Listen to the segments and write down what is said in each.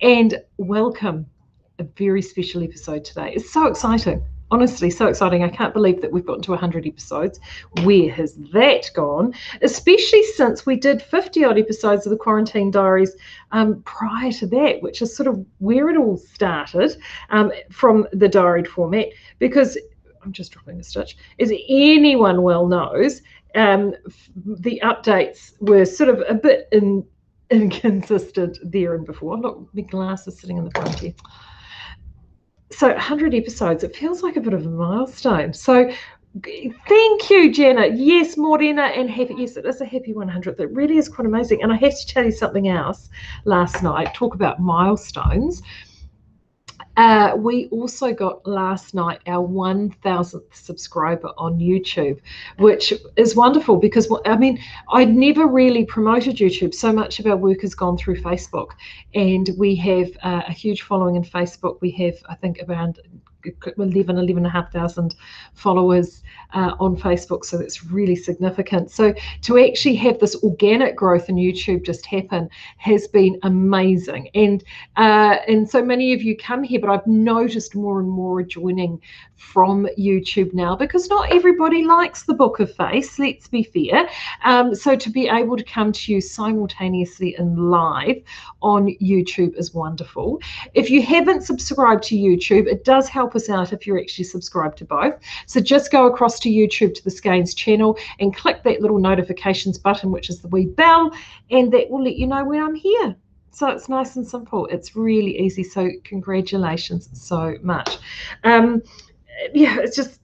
and welcome a very special episode today. It's so exciting. Honestly, so exciting. I can't believe that we've gotten to 100 episodes. Where has that gone? Especially since we did 50-odd episodes of the Quarantine Diaries prior to that, which is sort of where it all started from the diaried format. Because I'm just dropping a stitch. As anyone well knows, the updates were sort of a bit inconsistent there and before. Look, my glasses sitting in the front here. So 100 episodes, it feels like a bit of a milestone. So thank you, Janet. Yes, Morena, and happy. Yes, it is a happy 100th. It really is quite amazing. And I have to tell you something else last night, talk about milestones. We also got last night our 1,000th subscriber on YouTube, which is wonderful because, I mean, I'd never really promoted YouTube. So much of our work has gone through Facebook, and we have a huge following in Facebook. We have, I think, around 11,500 followers on Facebook, so that's really significant. So to actually have this organic growth in YouTube just happen has been amazing, and so many of you come here, but I've noticed more and more joining from YouTube now because not everybody likes the Book of Face, let's be fair. So to be able to come to you simultaneously and live on YouTube is wonderful. If you haven't subscribed to YouTube, it does help us out if you're actually subscribed to both. So just go across to YouTube to the Skeinz channel and click that little notifications button, which is the wee bell, and that will let you know when I'm here. So it's nice and simple. It's really easy. So congratulations so much. Yeah, it's just,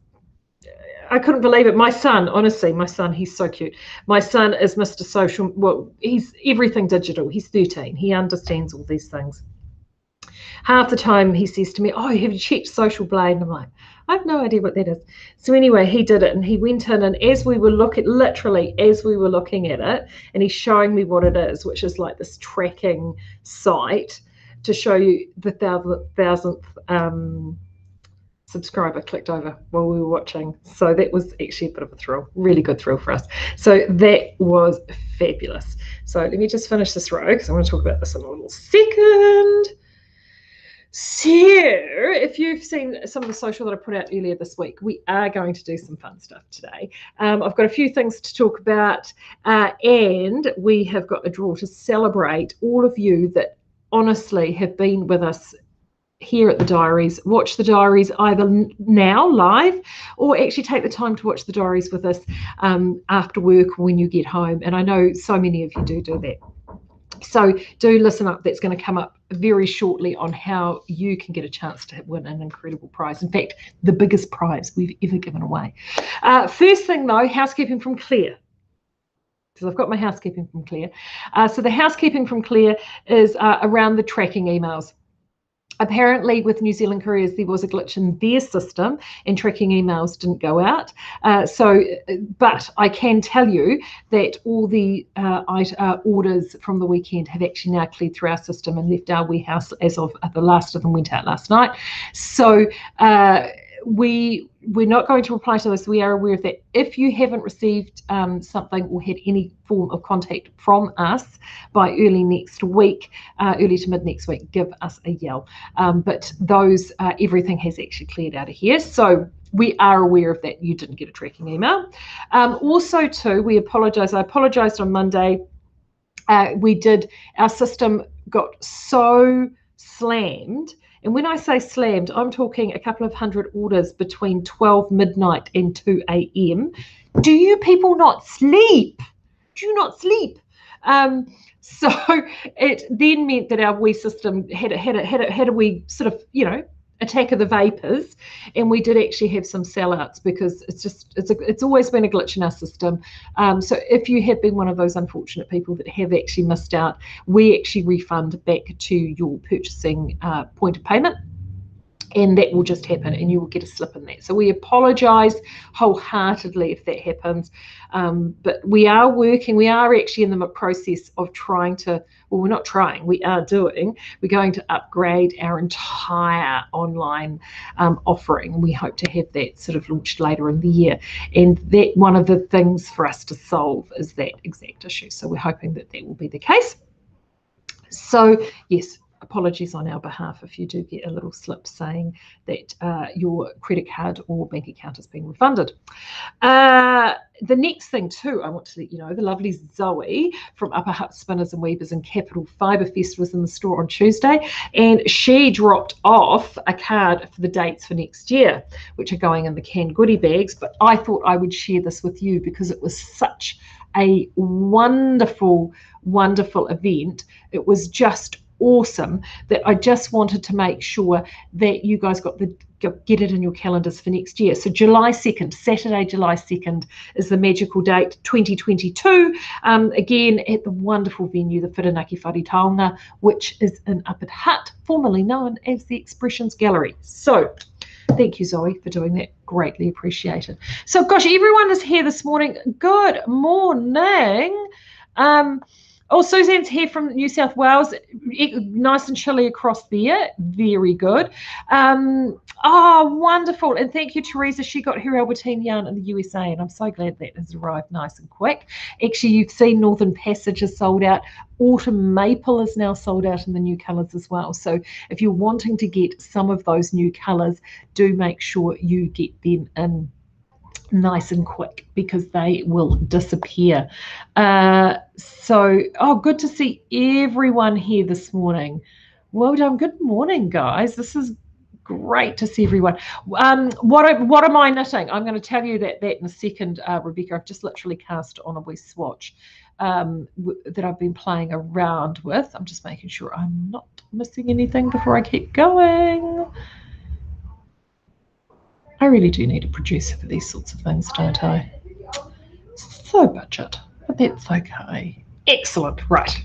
I couldn't believe it. My son, honestly, he's so cute. My son is Mr. Social. Well, he's everything digital. He's 13. He understands all these things. Half the time he says to me, oh, have you checked Social Blade? And I'm like, I have no idea what that is. So anyway, he did it, and he went in, and as we were looking at it, and he's showing me what it is, which is like this tracking site to show you the 1,000th subscriber clicked over while we were watching. So that was actually a bit of a thrill, really good thrill for us. So that was fabulous. So let me just finish this row because I want to talk about this in a little second. So if you've seen some of the social that I put out earlier this week, we are going to do some fun stuff today. I've got a few things to talk about, and we have got a draw to celebrate all of you that honestly have been with us here at the diaries. Watch the diaries either now live or actually take the time to watch the diaries with us after work when you get home. And I know so many of you do that. So do listen up. That's going to come up very shortly on how you can get a chance to win an incredible prize. In fact, the biggest prize we've ever given away. First thing though, housekeeping from Claire. Because I've got my housekeeping from Claire. So the housekeeping from Claire is around the tracking emails. Apparently with New Zealand Couriers, there was a glitch in their system and tracking emails didn't go out. But I can tell you that all the orders from the weekend have actually now cleared through our system and left our warehouse as of the last of them went out last night. So we're not going to reply to this. We are aware of that. If you haven't received something or had any form of contact from us by early next week, early to mid next week, give us a yell. But those, everything has actually cleared out of here. So we are aware of that. You didn't get a tracking email. Also too, we apologise. I apologised on Monday. Our system got so slammed. And when I say slammed, I'm talking a couple of hundred orders between 12 midnight and 2 a.m. Do you people not sleep? Do you not sleep? So it then meant that our wee system had a wee sort of, attack of the vapors, and we did actually have some sellouts because it's always been a glitch in our system. So if you have been one of those unfortunate people that have actually missed out, we actually refund back to your purchasing point of payment, and that will just happen and you will get a slip in that. So we apologise wholeheartedly if that happens, but we are actually in the process of trying to, well, we're not trying, we are doing, we're going to upgrade our entire online offering. We hope to have that sort of launched later in the year, and that one of the things for us to solve is that exact issue. So we're hoping that that will be the case. So yes, apologies on our behalf if you do get a little slip saying that your credit card or bank account has been refunded. The next thing too, I want to let you know, the lovely Zoe from Upper Hut Spinners and Weavers and Capital Fibre Fest was in the store on Tuesday, and she dropped off a card for the dates for next year, which are going in the canned goodie bags. But I thought I would share this with you because it was such a wonderful, wonderful event. It was just awesome that I just wanted to make sure that you guys get it in your calendars for next year. So July 2nd, Saturday, July 2nd is the magical date, 2022, again at the wonderful venue, the Whirinaki Whare Taonga, which is in Upper Hut, formerly known as the Expressions Gallery. So thank you, Zoe, for doing that. Greatly appreciated. So, gosh, everyone is here this morning. Good morning. Oh, Suzanne's here from New South Wales. Nice and chilly across there. Very good. Oh, wonderful. And thank you, Teresa. She got her Albertine yarn in the USA, and I'm so glad that has arrived nice and quick. Actually, you've seen Northern Passage is sold out. Autumn Maple is now sold out in the new colours as well. So if you're wanting to get some of those new colours, do make sure you get them in nice and quick because they will disappear. So, oh, good to see everyone here this morning. Well done. Good morning, guys. This is great to see everyone. What am I knitting? I'm going to tell you that in a second, Rebecca. I've just literally cast on a wee swatch that I've been playing around with. I'm just making sure I'm not missing anything before I keep going. I really do need a producer for these sorts of things, don't I? So budget, but that's okay. Excellent. Right.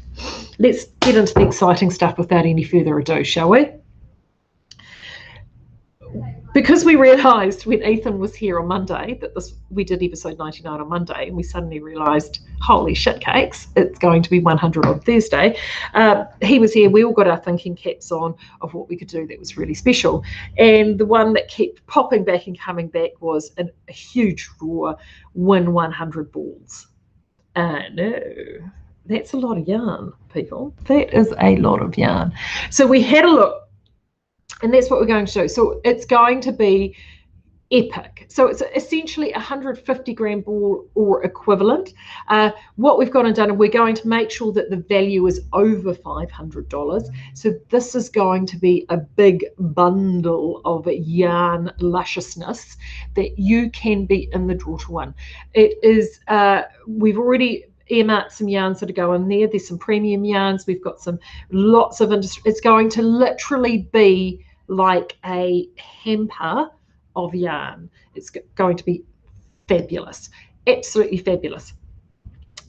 Let's get into the exciting stuff without any further ado, shall we? Because we realised when Ethan was here on Monday that we did episode 99 on Monday, and we suddenly realised, holy shit cakes, it's going to be 100 on Thursday. He was here. We all got our thinking caps on of what we could do that was really special. And the one that kept popping back and coming back was a huge draw, win 100 balls. No, that's a lot of yarn, people. That is a lot of yarn. So we had a look. And that's what we're going to do. So it's going to be epic. So it's essentially 150 gram ball or equivalent. What we've gone and done, and we're going to make sure that the value is over $500. So this is going to be a big bundle of yarn lusciousness that you can be in the draw to win. It is, we've already earmarked some yarns that are going there. There's some premium yarns. We've got lots of industry. It's going to literally be like a hamper of yarn. It's going to be fabulous, absolutely fabulous.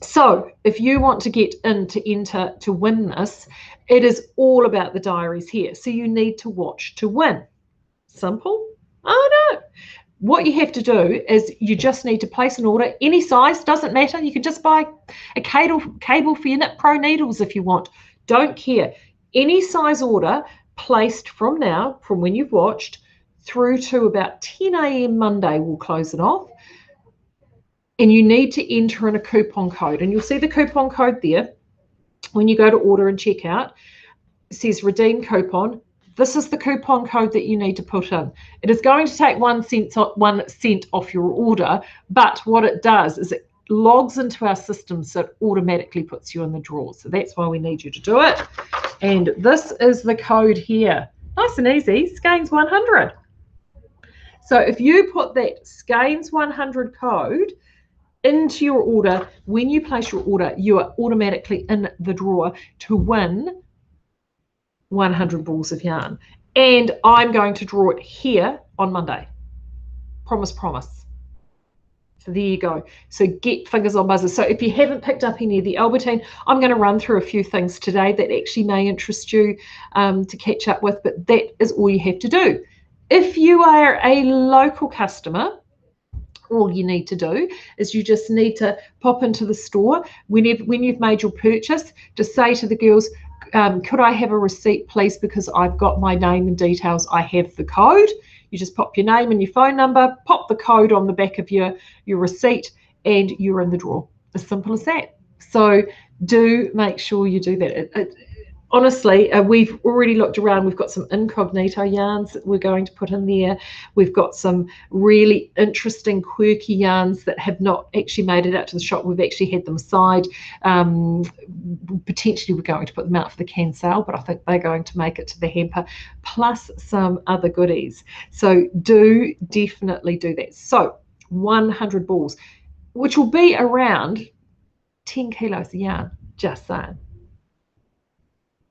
So if you want to get in to enter to win this, it is all about the diaries here. So you need to watch to win. Simple? Oh no. What you have to do is you just need to place an order, any size, doesn't matter. You can just buy a cable for your Knit Pro needles if you want. Don't care. Any size order placed from now, from when you've watched, through to about 10 a.m. Monday, we'll close it off. And you need to enter in a coupon code. And you'll see the coupon code there. When you go to order and check out, it says redeem coupon. This is the coupon code that you need to put in. It is going to take 1 cent off your order, but what it does is it logs into our system, so it automatically puts you in the draw. So that's why we need you to do it. And this is the code here. Nice and easy, Skeinz 100. So if you put that Skeinz 100 code into your order, when you place your order, you are automatically in the draw to win 100 balls of yarn. And I'm going to draw it here on Monday. Promise, promise. So there you go. So get fingers on buzzers. So if you haven't picked up any of the Albertine, I'm going to run through a few things today that actually may interest you to catch up with, but that is all you have to do. If you are a local customer, all you need to do is you just need to pop into the store when you've made your purchase, just say to the girls, could I have a receipt, please, because I've got my name and details, I have the code. You just pop your name and your phone number, pop the code on the back of your receipt, and you're in the draw. As simple as that. So do make sure you do that. honestly, we've already looked around. We've got some incognito yarns that we're going to put in there. We've got some really interesting, quirky yarns that have not actually made it out to the shop. We've actually had them aside. Potentially we're going to put them out for the can sale, but I think they're going to make it to the hamper, plus some other goodies. So do definitely do that. So 100 balls, which will be around 10 kilos of yarn, just saying.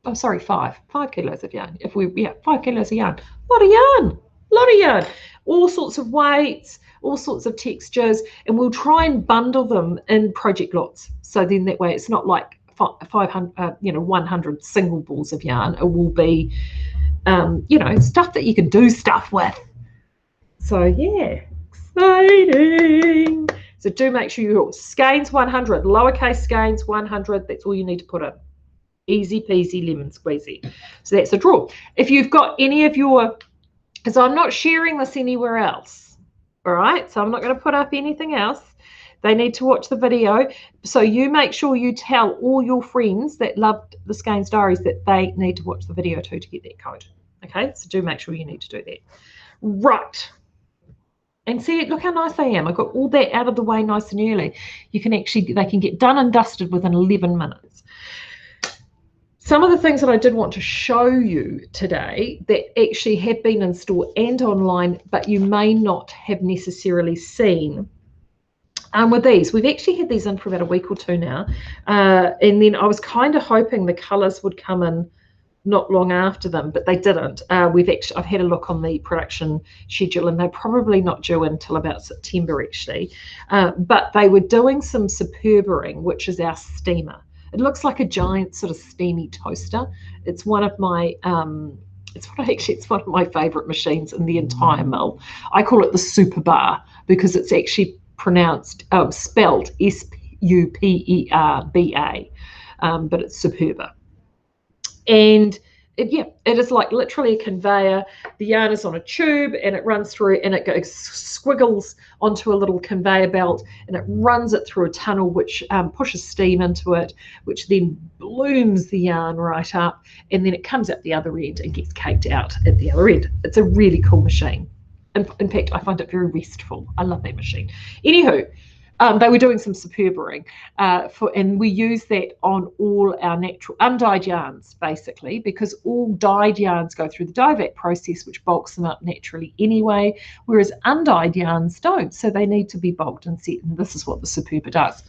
Oh, sorry, 5 kilos of yarn. 5 kilos of yarn. A lot of yarn. All sorts of weights, all sorts of textures, and we'll try and bundle them in project lots. So then that way it's not like 100 single balls of yarn. It will be, stuff that you can do stuff with. So yeah, exciting. So do make sure you Skeinz 100, lowercase Skeinz 100. That's all you need to put in. Easy peasy lemon squeezy. So that's a draw. If you've got any of your, because I'm not sharing this anywhere else, all right? So I'm not going to put up anything else. They need to watch the video. So you make sure you tell all your friends that loved the Skeinz Diaries that they need to watch the video too to get that code. Okay, so do make sure you need to do that. Right. And see, look how nice I am. I got all that out of the way nice and early. They can get done and dusted within 11 minutes. Some of the things that I did want to show you today that actually have been in store and online, but you may not have necessarily seen. With these, we've actually had these in for about a week or two now. And then I was kind of hoping the colours would come in not long after them, but they didn't. I've had a look on the production schedule, and they're probably not due until about September actually. But they were doing some superbering, which is our steamer. It looks like a giant sort of steamy toaster. It's one of my it's one of my favourite machines in the entire mill. I call it the Super Bar because it's actually pronounced spelled SUPERBA, but it's Superba. And it is like literally a conveyor. The yarn is on a tube and it runs through, and it goes squiggles onto a little conveyor belt, and it runs it through a tunnel which pushes steam into it, which then blooms the yarn right up, and then it comes out the other end and gets caked out at the other end. It's a really cool machine. In fact, I find it very restful. I love that machine. Anywho, they were doing some superbering, and we use that on all our natural undyed yarns, basically, because all dyed yarns go through the dye vat process, which bulks them up naturally anyway, whereas undyed yarns don't, so they need to be bulked and set, and this is what the Superba does.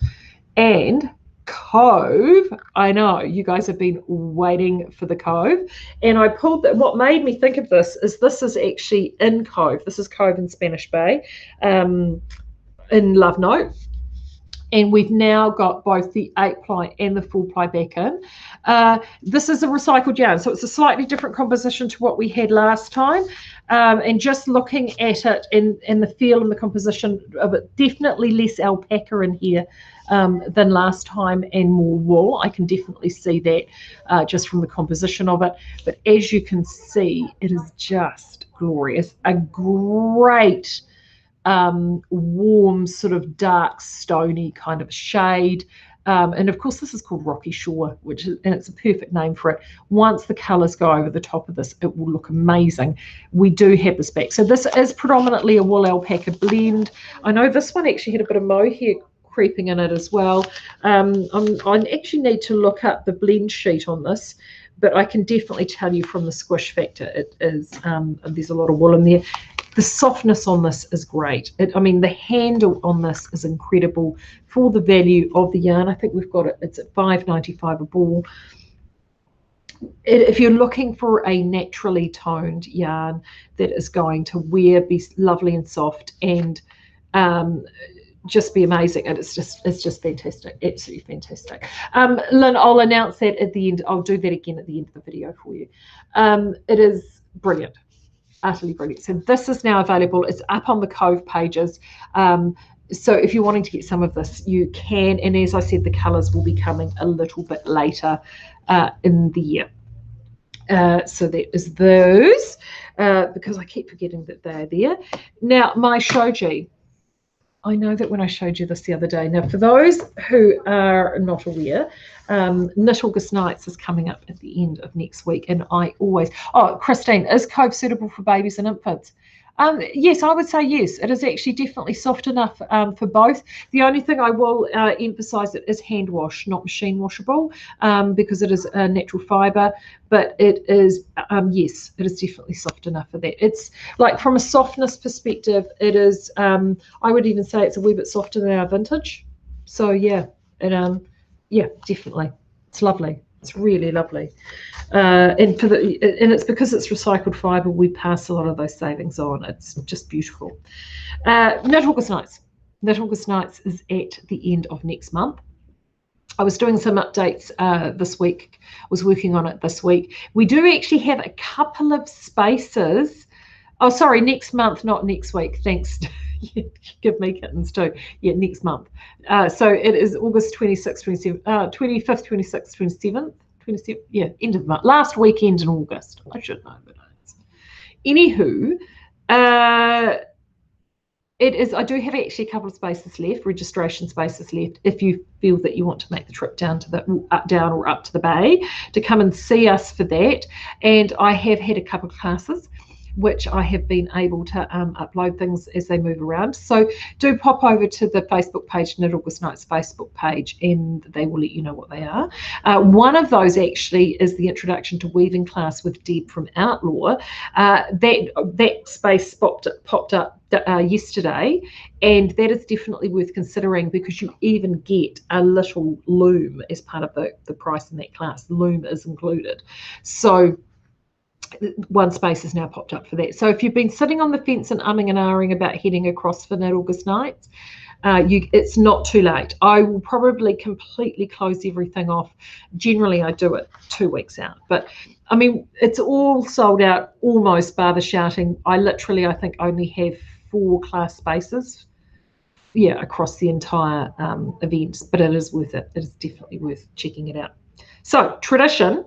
And Cove, I know you guys have been waiting for the Cove, and I pulled that. What made me think of this is actually in Cove. This is Cove in Spanish Bay. In Love Note, and we've now got both the 8-ply and the 4-ply back in. This is a recycled yarn, so it's a slightly different composition to what we had last time, and just looking at it and the feel and the composition of it, definitely less alpaca in here than last time, and more wool. I can definitely see that just from the composition of it, but as you can see, it is just glorious. A great warm sort of dark stony kind of shade, and of course this is called Rocky Shore, and it's a perfect name for it. Once the colors go over the top of this, it will look amazing. We do have this back, so this is predominantly a wool alpaca blend. I know this one actually had a bit of mohair creeping in it as well. I actually need to look up the blend sheet on this, but I can definitely tell you from the squish factor it is there's a lot of wool in there. The softness on this is great. The handle on this is incredible for the value of the yarn. I think we've got it. It's at $5.95 a ball. If you're looking for a naturally toned yarn that is going to be lovely and soft and just be amazing, and it's just fantastic, absolutely fantastic. Lynn, I'll announce that at the end. I'll do that again at the end of the video for you. It is brilliant. Utterly brilliant. So this is now available. It's up on the Cove pages. So if you're wanting to get some of this, you can. And as I said, the colours will be coming a little bit later in the year. So that is those, because I keep forgetting that they're there. Now, my Shoji. I know that when I showed you this the other day. Now, for those who are not aware, Knit August Nights is coming up at the end of next week, and I always... Oh, Christine, is Cove suitable for babies and infants? Yes, I would say yes. It is actually definitely soft enough for both. The only thing I will emphasise, it is hand wash, not machine washable, because it is a natural fibre. But it is, yes, it is definitely soft enough for that. It's like, from a softness perspective, it is, I would even say it's a wee bit softer than our vintage. So yeah, yeah, definitely. It's lovely. It's really lovely. And it's because it's recycled fibre, we pass a lot of those savings on. It's just beautiful. Knit August Nights. Knit August Nights is at the end of next month. I was doing some updates this week. I was working on it this week. We do actually have a couple of spaces. Oh, sorry, next month, not next week. Thanks. Give me kittens too. Yeah, next month. So it is August 26th, 27th, 25th, 26th, 27th. 27th, yeah, end of the month. Last weekend in August. I should know the dates. Anywho, it is. I do have actually a couple of spaces left, registration spaces left, if you feel that you want to make the trip down to the down or up to the bay to come and see us for that. And I have had a couple of classes, which I have been able to upload things as they move around. So do pop over to the Facebook page, Knit August Nights Facebook page, and they will let you know what they are. One of those actually is the Introduction to Weaving class with Deb from Outlaw. That space popped up yesterday, and that is definitely worth considering, because you even get a little loom as part of the price in that class. Loom is included. So one space has now popped up for that. So if you've been sitting on the fence and umming and ahhing about heading across for Knit August Nights, it's not too late. I will probably completely close everything off. Generally, I do it 2 weeks out. But, I mean, it's all sold out almost, bar the shouting. I think, only have 4 class spaces, yeah, across the entire event. But it is worth it. It is definitely worth checking it out. So, tradition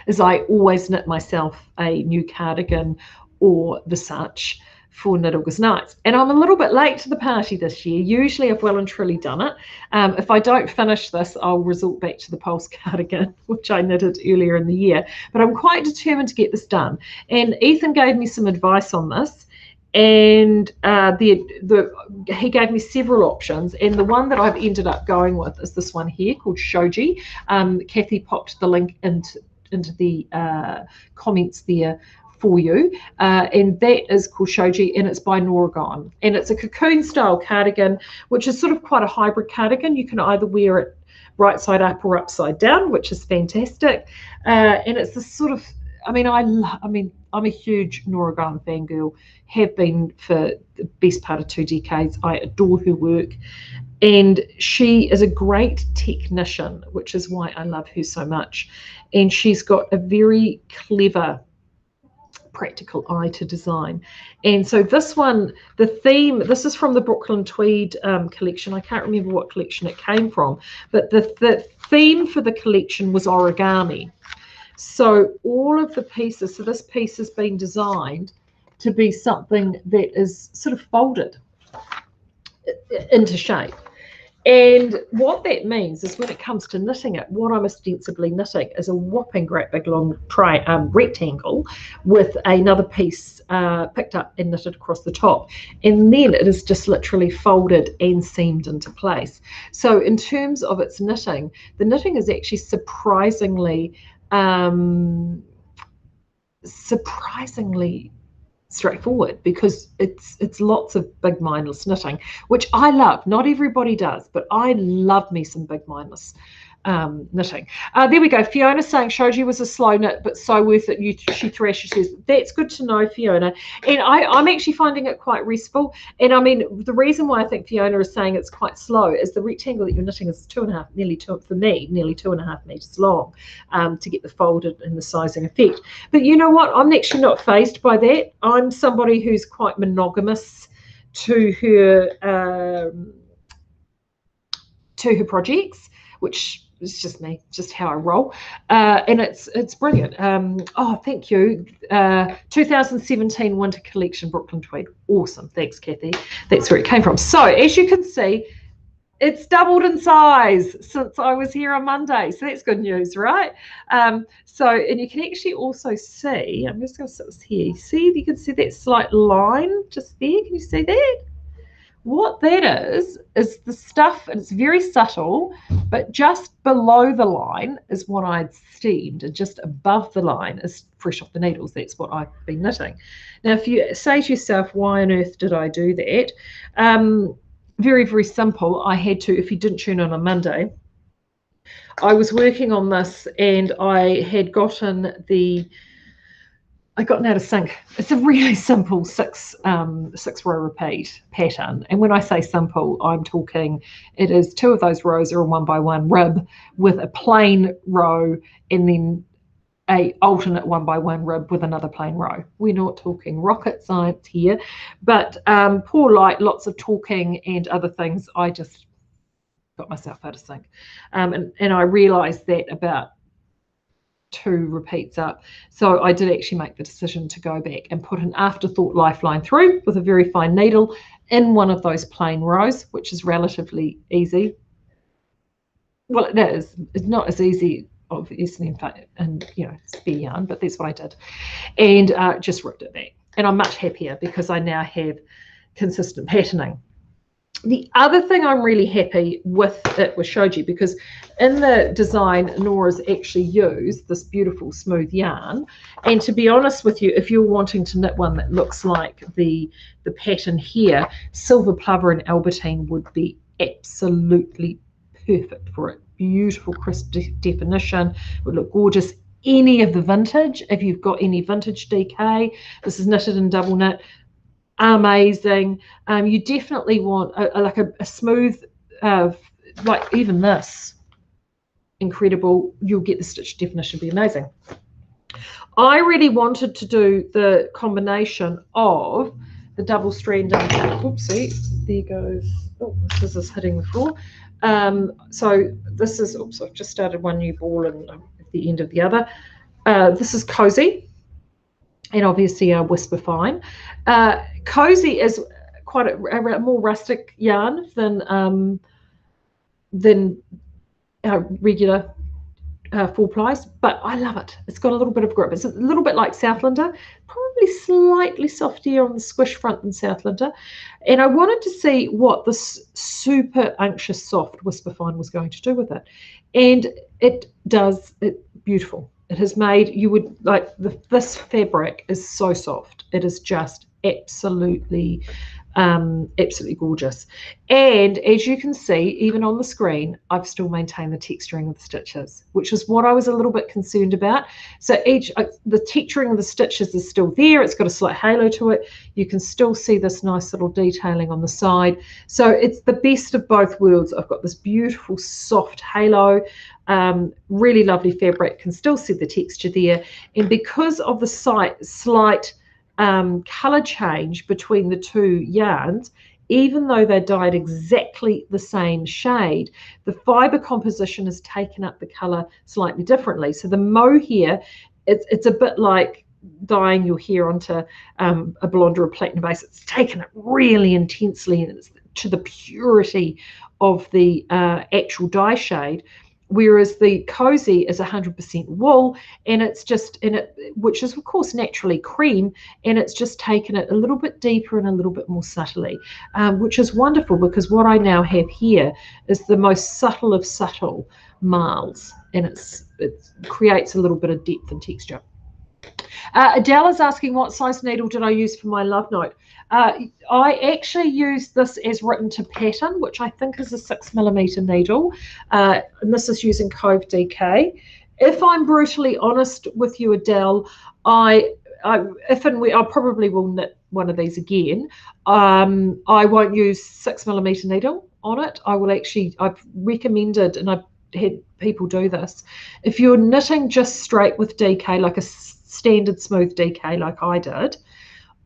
is I always knit myself a new cardigan or the such for Knit August Nights. And I'm a little bit late to the party this year. Usually I've well and truly done it. If I don't finish this, I'll resort back to the Pulse cardigan, which I knitted earlier in the year. But I'm quite determined to get this done. And Ethan gave me some advice on this. And he gave me several options, and the one that I've ended up going with is this one here called Shoji. Kathy popped the link into the comments there for you, and that is called Shoji, and it's by Noragon, and it's a cocoon style cardigan, which is sort of quite a hybrid cardigan. You can either wear it right side up or upside down, which is fantastic, and it's this sort of, I'm a huge Noragon fangirl, have been for the best part of 2 decades. I adore her work, and she is a great technician, which is why I love her so much. And she's got a very clever, practical eye to design. And so this one, the theme, this is from the Brooklyn Tweed collection. I can't remember what collection it came from, but the theme for the collection was origami. So all of the pieces, so this piece has been designed to be something that is sort of folded into shape. And what that means is, when it comes to knitting it, what I'm ostensibly knitting is a whopping great big long rectangle with another piece picked up and knitted across the top. And then it is just literally folded and seamed into place. So in terms of its knitting, the knitting is actually surprisingly straightforward, because it's lots of big mindless knitting, which I love. Not everybody does, but I love me some big mindless knitting. There we go. Fiona saying Shoji was a slow knit, but so worth it. She thrashes. Says that's good to know, Fiona. And I'm actually finding it quite restful. And I mean, the reason why I think Fiona is saying it's quite slow is the rectangle that you're knitting is nearly 2.5 meters long, to get the folded and the sizing effect. But you know what? I'm actually not fazed by that. I'm somebody who's quite monogamous to her projects, which it's just me, just how I roll, and it's brilliant. Oh, thank you. 2017 winter collection, Brooklyn tweed. Awesome. Thanks, Kathy. That's where it came from. So as you can see, it's doubled in size since I was here on Monday. So that's good news, right? And you can actually also see, I'm just going to sit this here. You can see that slight line just there. Can you see that? What that is the stuff, and it's very subtle, but just below the line is what I'd steamed, and just above the line is fresh off the needles. That's what I've been knitting. Now, if you say to yourself, why on earth did I do that? Very, very simple. I had to, if you didn't tune in on Monday, I was working on this, and I had gotten out of sync. It's a really simple six row repeat pattern. And when I say simple, I'm talking, it is 2 of those rows are a 1x1 rib with a plain row, and then a alternate 1x1 rib with another plain row. We're not talking rocket science here, but poor light, lots of talking and other things. I just got myself out of sync. And I realized that about 2 repeats up. So I did actually make the decision to go back and put an afterthought lifeline through with a very fine needle in one of those plain rows, which is relatively easy. Well, it is. It's not as easy, obviously, in fact, and spare yarn, but that's what I did, and just ripped it back. And I'm much happier because I now have consistent patterning. The other thing I'm really happy with it was Shoji, because in the design, Nora's actually used this beautiful smooth yarn. And to be honest with you, if you're wanting to knit one that looks like the pattern here, Silver Plover and Albertine would be absolutely perfect for it. Beautiful, crisp definition. Would look gorgeous. Any of the vintage, if you've got any vintage DK, this is knitted in double knit. Amazing. You definitely want a smooth, like even this, incredible. You'll get the stitch definition, be amazing. I really wanted to do the combination of the double strand and oopsie, there goes, oh, this is hitting the floor. So this is, oops, I've just started one new ball and at the end of the other. This is Cozy, and obviously Whisper Fine. Cozy is quite a more rustic yarn than regular 4-plies, but I love it. It's got a little bit of grip. It's a little bit like Southlander, probably slightly softer on the squish front than Southlander. And I wanted to see what this super unctuous soft Whisper Fine was going to do with it. And it does it beautiful. It has made, you would like, this fabric is so soft. It is just absolutely gorgeous. And as you can see, even on the screen, I've still maintained the texturing of the stitches, which is what I was a little bit concerned about. So the texturing of the stitches is still there. It's got a slight halo to it. You can still see this nice little detailing on the side. So it's the best of both worlds. I've got this beautiful soft halo, really lovely fabric, can still see the texture there. And because of the slight color change between the 2 yarns, even though they're dyed exactly the same shade, the fiber composition has taken up the color slightly differently. So the mohair, it's a bit like dyeing your hair onto a blonde or a platinum base. It's taken it really intensely, and it's to the purity of the actual dye shade. Whereas the Cozy is 100% wool, and it's just in it, which is of course naturally cream, and it's just taken it a little bit deeper and a little bit more subtly, which is wonderful, because what I now have here is the most subtle of subtle marls, and it creates a little bit of depth and texture. Adele is asking, what size needle did I use for my love note? I actually used this as written to pattern, which I think is a 6mm needle, and this is using Cove DK. If I'm brutally honest with you, Adele, I probably will knit one of these again. I won't use 6mm needle on it. I've recommended, and I've had people do this, if you're knitting just straight with DK, like a standard smooth DK like I did,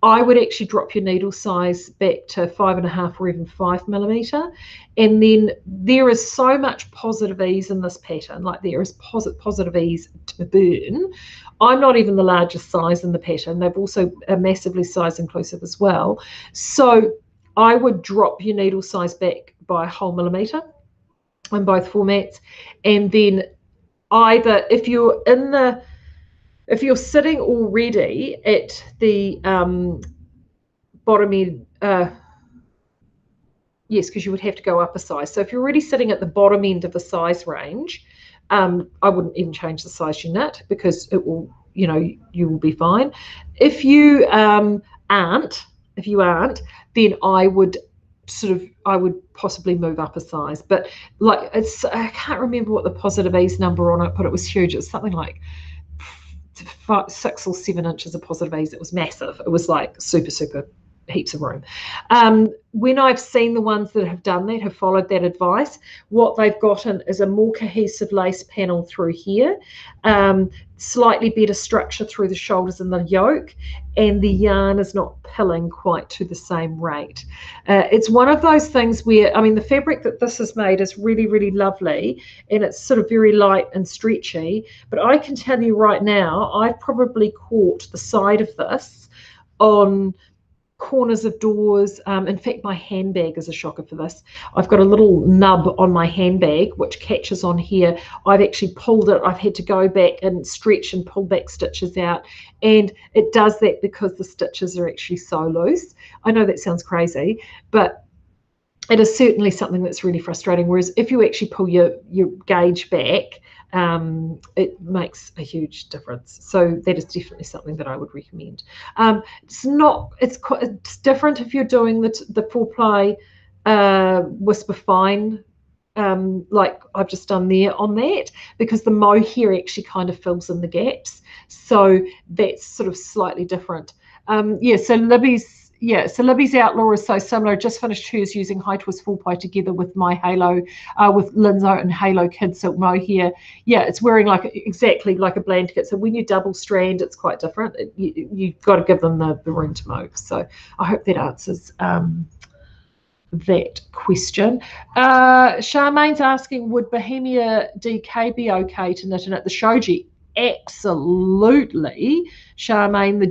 I would actually drop your needle size back to 5.5 or even 5mm. And then there is so much positive ease in this pattern. Like there is positive ease to burn. I'm not even the largest size in the pattern. They've also are massively size inclusive as well. So I would drop your needle size back by a whole millimetre in both formats. And then either if you're sitting already at the bottom end, yes, because you would have to go up a size. So if you're already sitting at the bottom end of the size range, I wouldn't even change the size you knit, because it will, you will be fine. If you aren't, then I would possibly move up a size. But like, I can't remember what the positive ease number on it, but it was huge. It's something like 6 or 7 inches of positive ease. It was massive. It was like super heaps of room. When I've seen the ones that have done that, have followed that advice, what they've gotten is a more cohesive lace panel through here, slightly better structure through the shoulders and the yoke, and the yarn is not pilling quite to the same rate. It's one of those things where, I mean, the fabric that this is made is really lovely, and it's sort of very light and stretchy, but I can tell you right now, I've probably caught the side of this on corners of doors. In fact, my handbag is a shocker for this. I've got a little nub on my handbag which catches on here. I've actually pulled it. I've had to go back and stretch and pull back stitches out, and it does that because the stitches are actually so loose. I know that sounds crazy, but it is certainly something that's really frustrating. Whereas if you actually pull your gauge back, it makes a huge difference. So that is definitely something that I would recommend. It's different if you're doing the 4-ply whisper fine, like I've just done there on that, because the mohair actually kind of fills in the gaps. So that's sort of slightly different. So Libby's Outlaw is so similar. Just finished hers using high twist 4-ply together with my Halo, with Linzo and Halo Kid Silk Mohair. Yeah, it's wearing exactly like a blanket. So when you double strand, it's quite different. You've got to give them the room to move. So I hope that answers that question. Charmaine's asking, would Bohemia DK be okay to knit in at the Shoji? Absolutely, Charmaine. The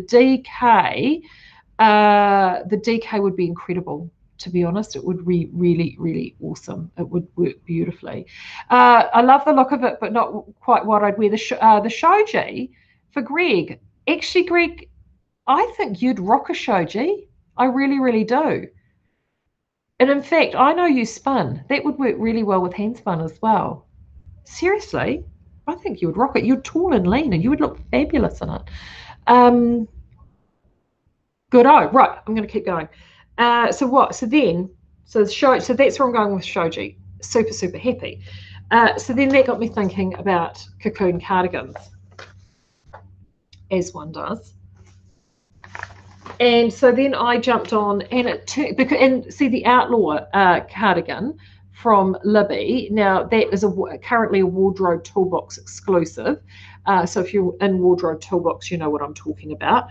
DK would be incredible, to be honest. It would be really awesome. It would work beautifully. I love the look of it, but not quite what I'd wear. The Shoji for Greg. Actually, Greg, I think you'd rock a Shoji. I really do. And in fact, I know you spun. That would work really well with hand spun as well. Seriously, I think you would rock it. You're tall and lean, and you would look fabulous in it. Good. Oh, right. I'm going to keep going. So that's where I'm going with Shoji. Super happy. So then that got me thinking about Cocoon cardigans, as one does. And so then I jumped on, and see the Outlaw cardigan from Libby. Now that is currently a Wardrobe Toolbox exclusive. So if you're in Wardrobe Toolbox, you know what I'm talking about.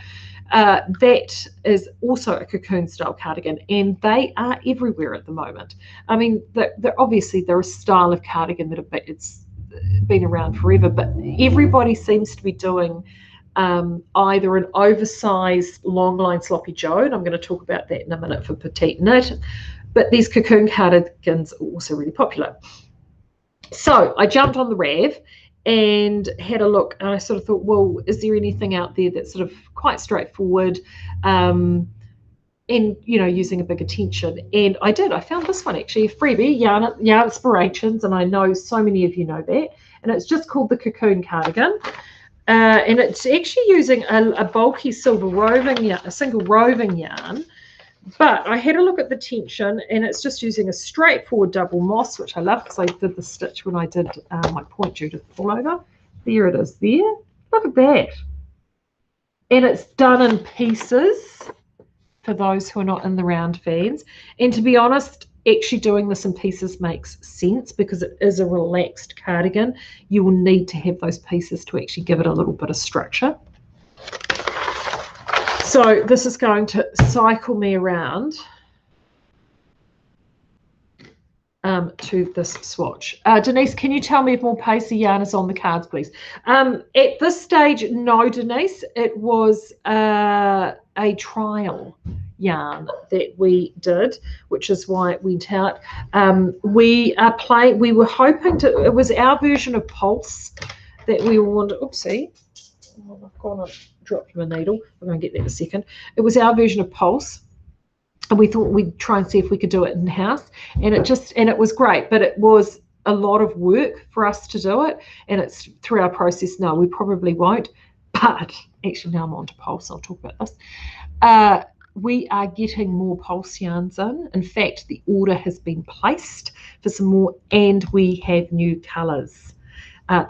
That is also a Cocoon style cardigan, and they are everywhere at the moment. I mean, they're a style of cardigan it's been around forever, but everybody seems to be doing either an oversized long line sloppy Joan. I'm going to talk about that in a minute for Petite knit, but these Cocoon cardigans are also really popular. So I jumped on the Rav and had a look, and I sort of thought, well, is there anything out there that's sort of quite straightforward, and using a big attention? And I did. I found this one actually, a freebie, Yarn Inspirations, and I know so many of you know that, and it's just called the Cocoon cardigan, and it's actually using a bulky silver roving yarn, a single roving yarn. But I had a look at the tension, and it's just using a straightforward double moss, which I love because I did the stitch when I did my point Judith pullover. There it is there. Look at that. And it's done in pieces for those who are not in the round fans. And to be honest, actually doing this in pieces makes sense because it is a relaxed cardigan. You will need to have those pieces to actually give it a little bit of structure. So this is going to cycle me around to this swatch. Denise, can you tell me if more Pacey yarn is on the cards, please? At this stage, no, Denise. It was a trial yarn that we did, which is why it went out. We were hoping to, it was our version of Pulse that we wanted. Oopsie. Oh, I've gone and dropped my needle. I'm going to get that in a second. It was our version of Pulse. And we thought we'd try and see if we could do it in-house, and it was great, but it was a lot of work for us to do it, and it's through our process now. We probably won't, but actually now I'm on to Pulse. I'll talk about this. We are getting more Pulse yarns in. In fact, the order has been placed for some more, and we have new colours.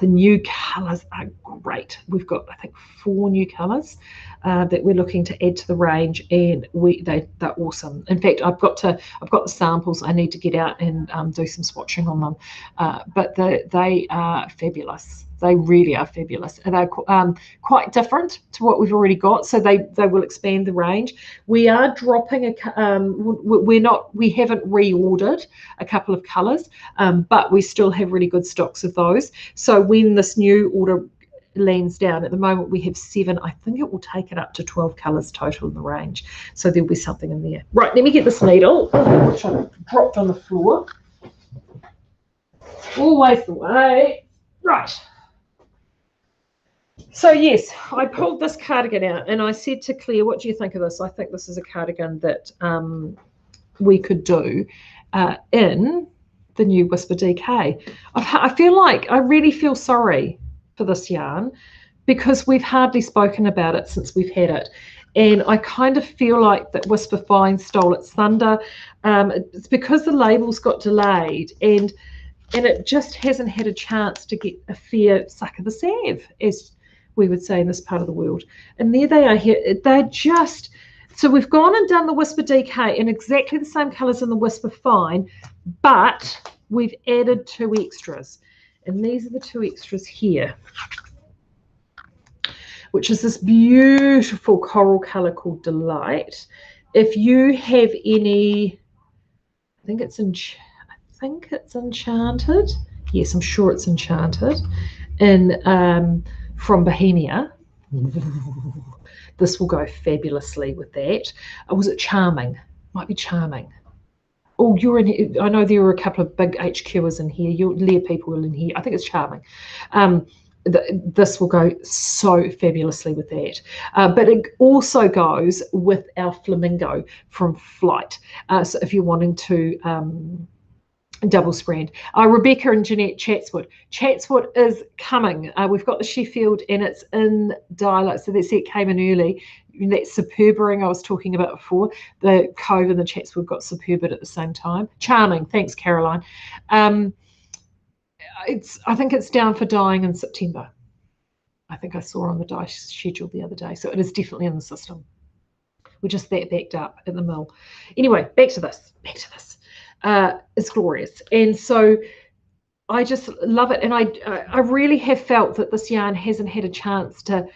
The new colours are great. We've got, I think, 4 new colours that we're looking to add to the range, and they're awesome. In fact, I've got the samples. I need to get out and do some swatching on them, but they are fabulous. They really are fabulous, and they're quite different to what we've already got. So they will expand the range. We are dropping we haven't reordered a couple of colours, but we still have really good stocks of those. So when this new order lands down, at the moment we have 7. I think it will take it up to 12 colours total in the range. So there'll be something in there. Right, let me get this needle, which I dropped on the floor. Always the way. Right. So yes, I pulled this cardigan out and I said to Claire, what do you think of this? I think this is a cardigan that we could do in the new Whisper DK. I feel like I really feel sorry for this yarn because we've hardly spoken about it since we've had it. And I kind of feel like that Whisper Fine stole its thunder. It's because the labels got delayed and it just hasn't had a chance to get a fair suck of the salve, as we would say in this part of the world. And there they are here. They're just, so we've gone and done the Whisper DK in exactly the same colours in the Whisper Fine, but we've added 2 extras. And these are the 2 extras here, which is this beautiful coral colour called Delight. If you have any, I think it's Enchanted. Yes, I'm sure it's Enchanted. From Bohemia. This will go fabulously with that. Was it Charming? Might be Charming. Oh, you're in here. I know there are a couple of big HQers in here. Your Lear people are in here. I think it's Charming. This will go so fabulously with that. But it also goes with our Flamingo from Flight. So if you're wanting to double strand. Rebecca and Jeanette, Chatswood. Chatswood is coming. We've got the Sheffield and it's in dialect. So that's it, came in early. That Superbering I was talking about before. The Cove and the Chatswood got Superbed at the same time. Charming. Thanks, Caroline. I think it's down for dyeing in September. I think I saw on the dye schedule the other day. So it is definitely in the system. We're just that backed up at the mill. Anyway, back to this. It's glorious, and so I just love it. And I really have felt that this yarn hasn't had a chance to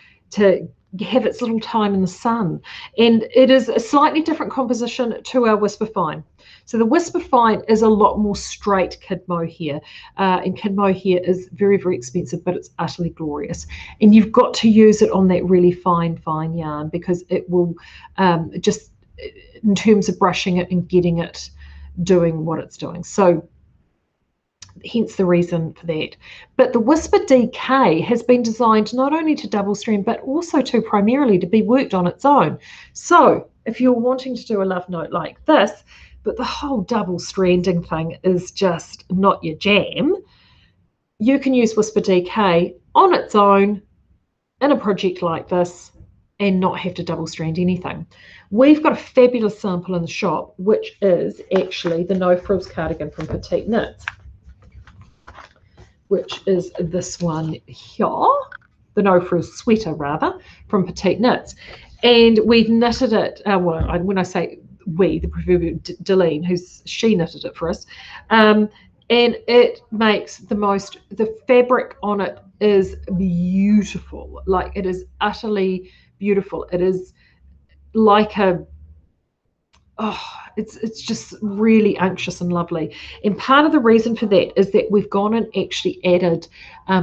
have its little time in the sun, and it is a slightly different composition to our Whisper Fine. So the Whisper Fine is a lot more straight kid mohair, and kid mohair is very, very expensive, but it's utterly glorious. And you've got to use it on that really fine yarn because it will just, in terms of brushing it and getting it doing what it's doing. So hence the reason for that. But the Whisper DK has been designed not only to double strand, but also to primarily to be worked on its own. So if you're wanting to do a love note like this, but the whole double stranding thing is just not your jam, you can use Whisper DK on its own in a project like this and not have to double strand anything. We've got a fabulous sample in the shop, which is actually the No Frills cardigan from Petite Knits, which is this one here, the No Frills sweater rather, from Petite Knits. And we've knitted it, when I say we, the proverbial Deline, she knitted it for us. And it makes the fabric on it is beautiful. Like, it is utterly beautiful. It is like a, oh, it's just really unctuous and lovely. And part of the reason for that is that we've gone and actually added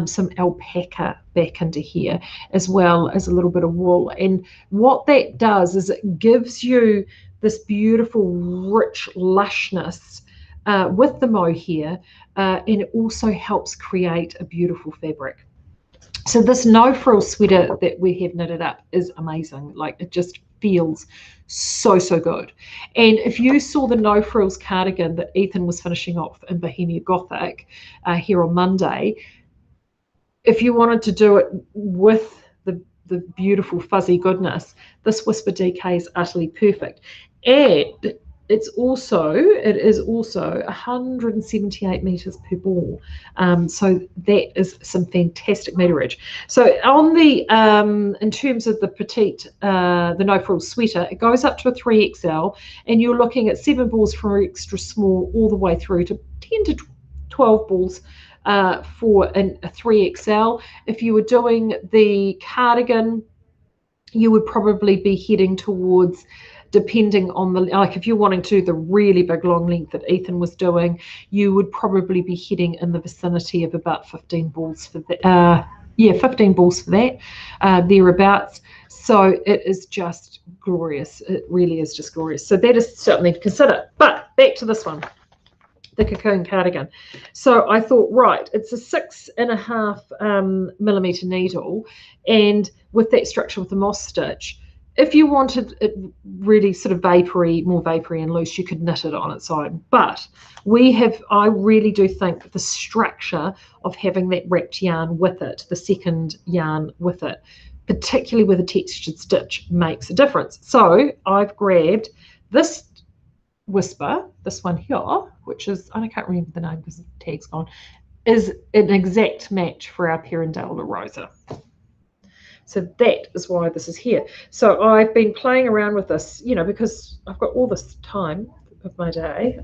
some alpaca back into here, as well as a little bit of wool. And what that does is it gives you this beautiful, rich lushness with the mohair, and it also helps create a beautiful fabric. So this no frill sweater that we have knitted up is amazing. Like, it just feels so good. And if you saw the no frills cardigan that Ethan was finishing off in Bohemia Gothic here on Monday, if you wanted to do it with the beautiful fuzzy goodness, this Whisper DK is utterly perfect. And it is also 178 meters per ball, so that is some fantastic meterage. So on the in terms of the Petite, the no frill sweater, it goes up to a 3XL, and you're looking at 7 balls from extra small all the way through to 10 to 12 balls for a 3XL. If you were doing the cardigan, you would probably be heading towards, depending on the, like if you're wanting to do the really big long length that Ethan was doing, you would probably be heading in the vicinity of about 15 balls for that. 15 balls for that, thereabouts. So it is just glorious. It really is just glorious. So that is something to consider. But back to this one, the Cocoon cardigan. So I thought, right, it's a 6.5 millimeter needle, and with that structure with the moss stitch, if you wanted it really sort of more vapory and loose, you could knit it on its own. But I really do think the structure of having that wrapped yarn with it, the second yarn with it, particularly with a textured stitch, makes a difference. So I've grabbed this Whisper, this one here, which is, I can't remember the name because the tag's gone, is an exact match for our Perendale La Rosa. So that is why this is here. So I've been playing around with this, because I've got all this time of my day,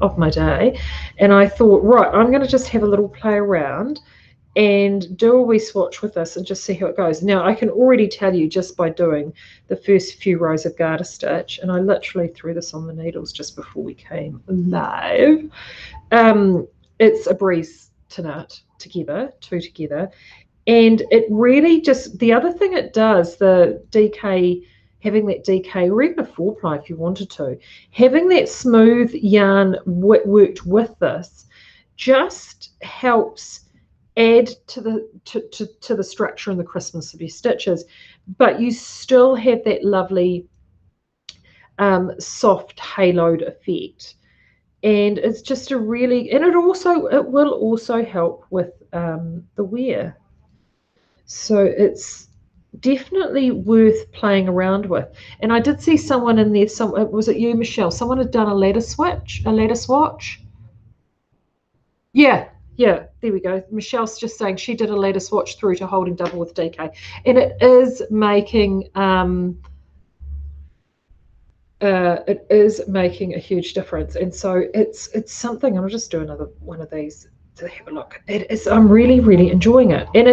and I thought, right, I'm going to just have a little play around and do a wee swatch with this and just see how it goes. Now, I can already tell you just by doing the first few rows of garter stitch, and I literally threw this on the needles just before we came live. It's a breeze to knit together, two together. And it really just, the other thing it does, the DK, having that DK, or even a 4-ply if you wanted to, having that smooth yarn worked with this just helps add to the structure and the crispness of your stitches, but you still have that lovely soft haloed effect. And it's just a really, and it will also help with the wear. So it's definitely worth playing around with. And I did see someone in there, was it you, Michelle? Someone had done a ladder swatch. Yeah, there we go. Michelle's just saying she did a ladder swatch through to holding double with DK. And it is making a huge difference. And so it's something, I'll just do another one of these to have a look. I'm really enjoying it. And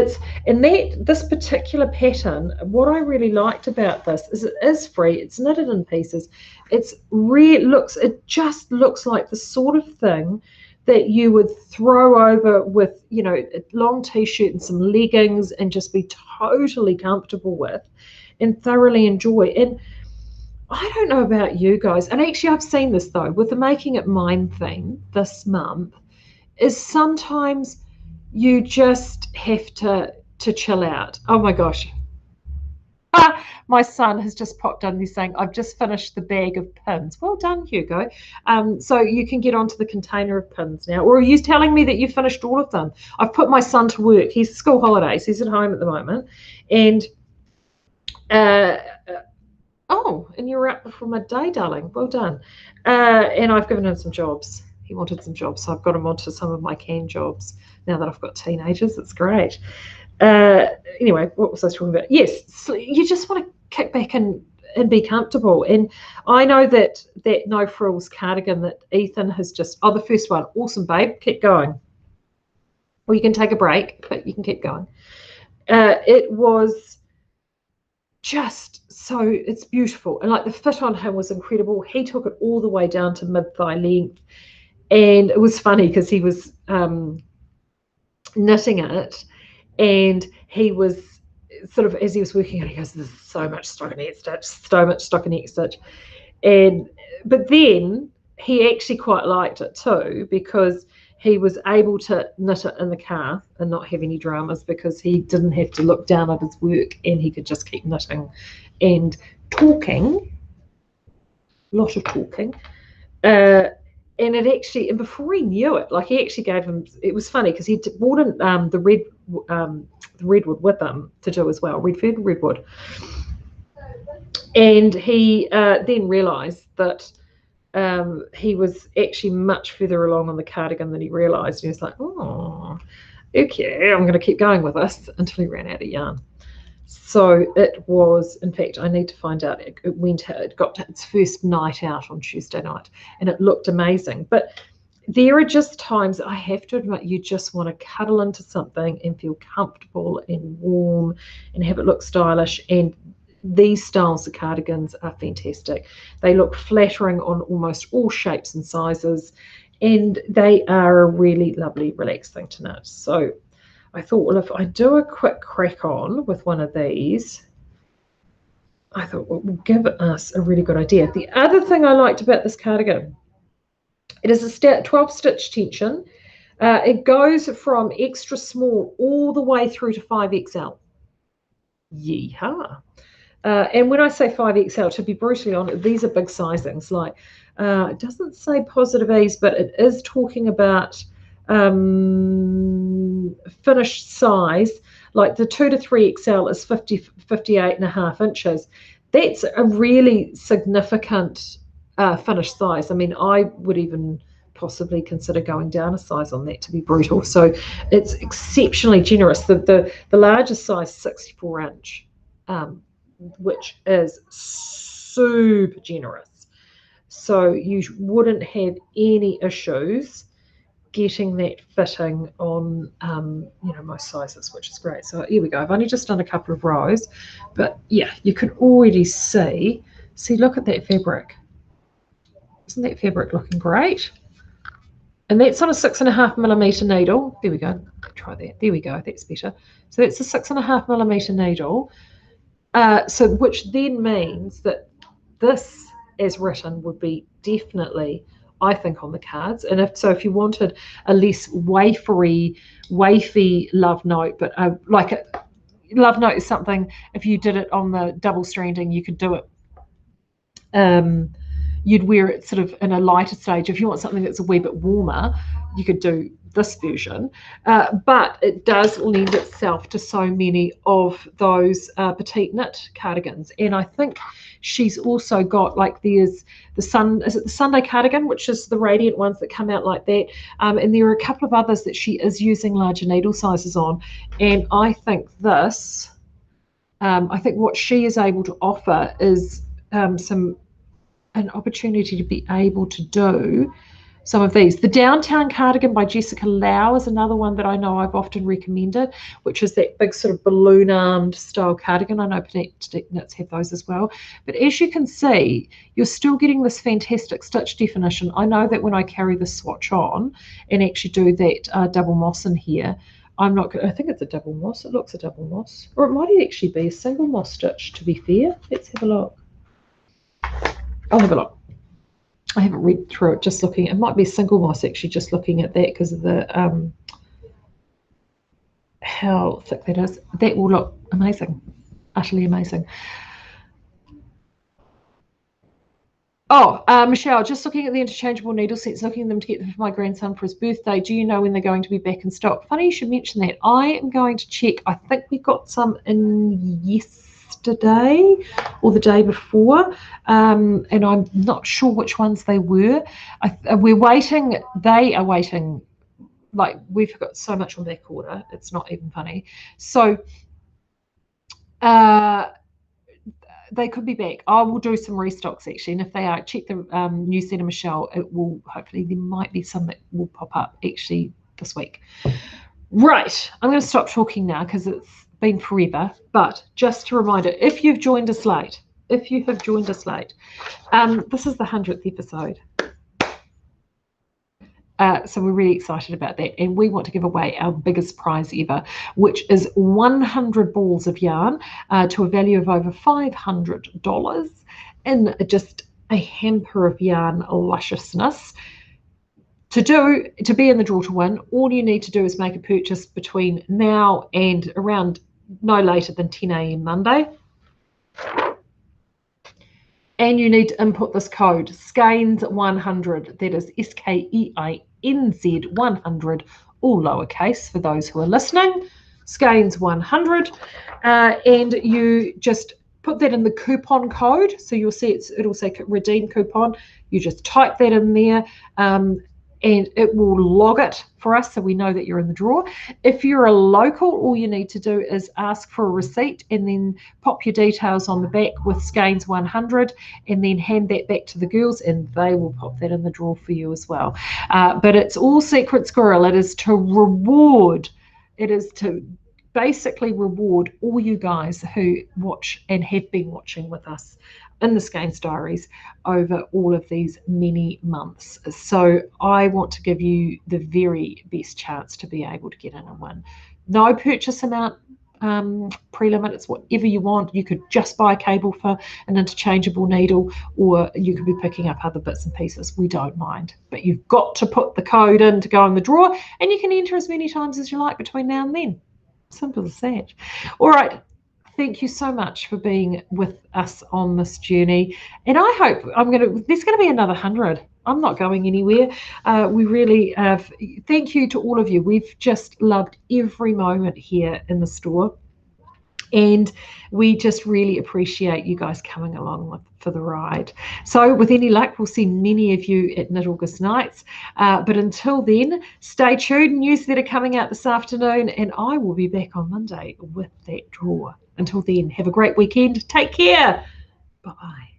this particular pattern, what I really liked about this is it is free, it's knitted in pieces, it just looks like the sort of thing that you would throw over with, a long t-shirt and some leggings and just be totally comfortable with and thoroughly enjoy. And I don't know about you guys, and actually I've seen this though with the Making It Mine thing this month, is sometimes you just have to chill out. Oh my gosh. My son has just popped on there saying, I've just finished the bag of pins. Well done, Hugo. So you can get onto the container of pins now. Or are you telling me that you finished all of them? I've put my son to work. He's school holidays. He's at home at the moment. And, and you're out before midday, darling. Well done. And I've given him some jobs. He wanted some jobs, so I've got him onto some of my canned jobs now that I've got teenagers. It's great. Anyway, what was I talking about? Yes, so you just want to kick back and be comfortable. And I know that no frills cardigan that Ethan has just, the first one, awesome, babe, keep going. Or you can take a break, but you can keep going. It was just so it's beautiful. And like the fit on him was incredible. He took it all the way down to mid-thigh length. And it was funny because he was knitting it, and he was sort of, as he was working on it, he goes, there's so much stockinette stitch, so much stockinette stitch. But then he actually quite liked it too, because he was able to knit it in the car and not have any dramas, because he didn't have to look down at his work and he could just keep knitting and talking, a lot of talking. And it actually, and before he knew it, like he actually gave him, it was funny because he brought in the redwood with him to do as well, redwood. And he then realised that he was actually much further along on the cardigan than he realised. And he was like, oh, okay, I'm going to keep going with this, until he ran out of yarn. So it was, in fact, I need to find out, it got its first night out on Tuesday night, and it looked amazing. But there are just times, I have to admit, you just want to cuddle into something and feel comfortable and warm and have it look stylish. And these styles of cardigans are fantastic. They look flattering on almost all shapes and sizes, and they are a really lovely, relaxed thing to knit. So I thought, well, if I do a quick crack on with one of these, I thought, well, will give us a really good idea. The other thing I liked about this cardigan, it is a 12 stitch tension. It goes from extra small all the way through to 5XL. Yeehaw. And when I say 5XL, to be brutally honest, these are big sizings. Like, it doesn't say positive ease, but it is talking about finished size. Like the 2 to 3XL is 58.5 inches. That's a really significant finished size. I mean, I would even possibly consider going down a size on that, to be brutal. So it's exceptionally generous. The largest size, 64 inch, which is super generous. So you wouldn't have any issues getting that fitting on most sizes, which is great. So here we go. I've only just done a couple of rows, but yeah, you can already see, look at that fabric. Isn't that fabric looking great? And that's on a 6.5mm needle. There we go. Try that. There we go. That's better. So that's a 6.5mm needle. So which then means that this, as written, would be definitely, I think, on the cards. And if you wanted a less wafy love note, but like a love note is something, if you did it on the double stranding, you could do it. You'd wear it sort of in a lighter stage. If you want something that's a wee bit warmer, you could do this version. But it does lend itself to so many of those petite knit cardigans. And I think she's also got, like, there's the Sunday cardigan, which is the radiant ones that come out like that. And there are a couple of others that she is using larger needle sizes on. And I think this, I think what she is able to offer is an opportunity to be able to do some of these. The Downtown cardigan by Jessica Lau is another one that I know I've often recommended, which is that big sort of balloon armed style cardigan. I know Petite knits have those as well. But as you can see, you're still getting this fantastic stitch definition. I know that when I carry the swatch on and actually do that double moss in here, I think it's a double moss. It looks a double moss. Or it might actually be a single moss stitch, to be fair. Let's have a look. I'll have a look. I haven't read through it, just looking. It might be a single moss, actually, just looking at that, because of the how thick that is. That will look amazing, utterly amazing. Oh, Michelle, just looking at the interchangeable needle sets, looking at them to get them for my grandson for his birthday. Do you know when they're going to be back in stock? Funny you should mention that. I am going to check. I think we got some in yesterday or the day before, and I'm not sure which ones they were. We're waiting. They are waiting. Like, we've got so much on back order, it's not even funny. So they could be back. I will do some restocks, actually, and if they are, check the newsletter, Michelle. It will, hopefully there might be some that will pop up actually this week. Right, I'm going to stop talking now because it's been forever, but just a reminder, if you've joined us late, this is the 100th episode. So we're really excited about that, and we want to give away our biggest prize ever, which is 100 balls of yarn to a value of over $500 in just a hamper of yarn lusciousness. To be in the draw to win, all you need to do is make a purchase between now and around no later than 10 a.m. Monday. And you need to input this code, Skeinz100, that is SKEINZ 100, all lowercase for those who are listening, Skeinz100, and you just put that in the coupon code. So you'll see it'll say redeem coupon. You just type that in there, and it will log it for us so we know that you're in the draw. If you're a local, all you need to do is ask for a receipt and then pop your details on the back with Skeinz 100 and then hand that back to the girls, and they will pop that in the draw for you as well. But it's all secret squirrel. It is to basically reward all you guys who watch and have been watching with us in the Skeinz Diaries over all of these many months. So I want to give you the very best chance to be able to get in and win. No purchase amount pre-limit. It's whatever you want. You could just buy a cable for an interchangeable needle, or you could be picking up other bits and pieces. We don't mind, but you've got to put the code in to go in the draw, and you can enter as many times as you like between now and then. Simple as that. All right. Thank you so much for being with us on this journey. And I hope there's going to be another 100. I'm not going anywhere. We really thank you to all of you. We've just loved every moment here in the store. And we just really appreciate you guys coming along for the ride. So with any luck, we'll see many of you at Knit August Nights. But until then, stay tuned. Newsletter coming out this afternoon, and I will be back on Monday with that draw. Until then, have a great weekend. Take care. Bye-bye.